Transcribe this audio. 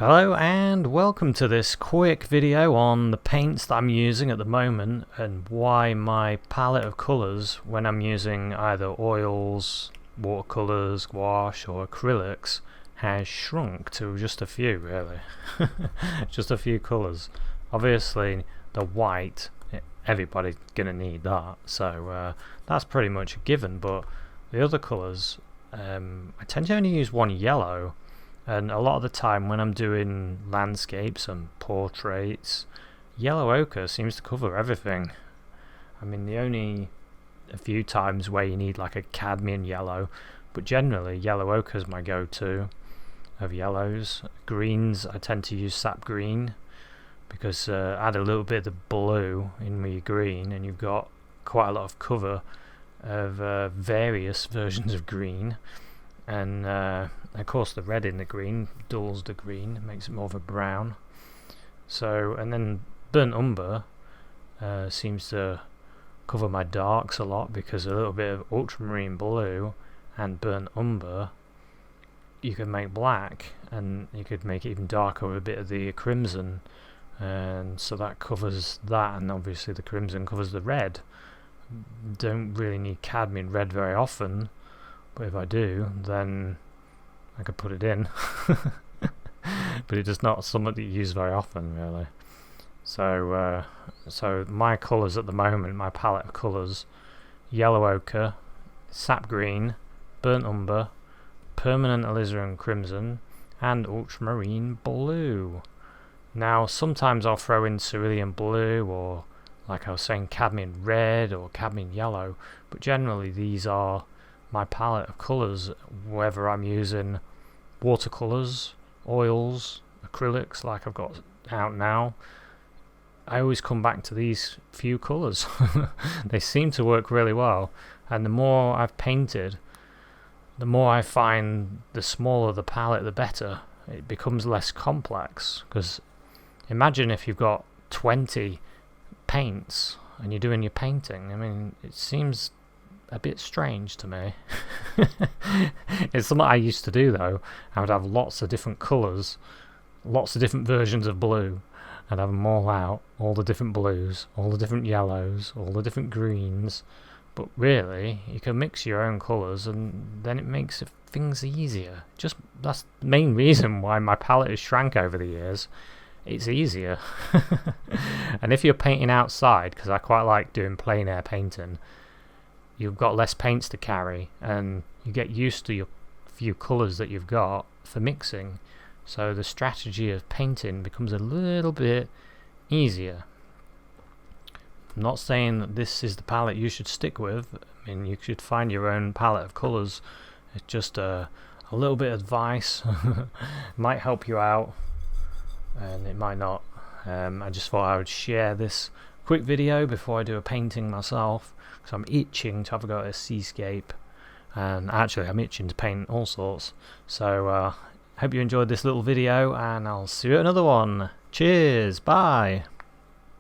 Hello and welcome to this quick video on the paints that I'm using at the moment and why my palette of colours when I'm using either oils, watercolours, gouache or acrylics has shrunk to just a few really. Just a few colours. Obviously the white, everybody's gonna need that, so that's pretty much a given, but the other colours, I tend to only use one yellow. And a lot of the time when I'm doing landscapes and portraits, yellow ochre seems to cover everything. I mean, the only a few times where you need like a cadmium yellow, but generally yellow ochre is my go-to of yellows. Greens, I tend to use sap green because add a little bit of blue in with your green and you've got quite a lot of cover of various versions of green. And of course the red in the green dulls the green, makes it more of a brown. So, and then burnt umber seems to cover my darks a lot because a little bit of ultramarine blue and burnt umber you can make black, and you could make it even darker with a bit of the crimson, and so that covers that, and obviously the crimson covers the red. Don't really need cadmium red very often, but if I do, then I could put it in. But it's just not something that you use very often, really. So, so my colours at the moment, my palette of colours: yellow ochre, sap green, burnt umber, permanent alizarin crimson, and ultramarine blue. Now, sometimes I'll throw in cerulean blue, or like I was saying, cadmium red or cadmium yellow. But generally, these are my palette of colours, whether I'm using watercolours, oils, acrylics like I've got out now. I always come back to these few colours. They seem to work really well, and the more I've painted, the more I find the smaller the palette the better. It becomes less complex, because imagine if you've got 20 paints and you're doing your painting. I mean, it seems a bit strange to me. It's something I used to do though. I would have lots of different colours, lots of different versions of blue, and have them all out, all the different blues, all the different yellows, all the different greens. But really, you can mix your own colours and then it makes things easier. Just that's the main reason why my palette has shrank over the years. It's easier. And if you're painting outside, because I quite like doing plein air painting, you've got less paints to carry and you get used to your few colours that you've got for mixing, so the strategy of painting becomes a little bit easier. I'm not saying that this is the palette you should stick with. I mean, you should find your own palette of colours. It's just a little bit of advice. Might help you out and it might not. I just thought I would share this quick video before I do a painting myself, because I'm itching to have a go at a seascape, and actually I'm itching to paint all sorts. So hope you enjoyed this little video, and I'll see you at another one. Cheers, bye.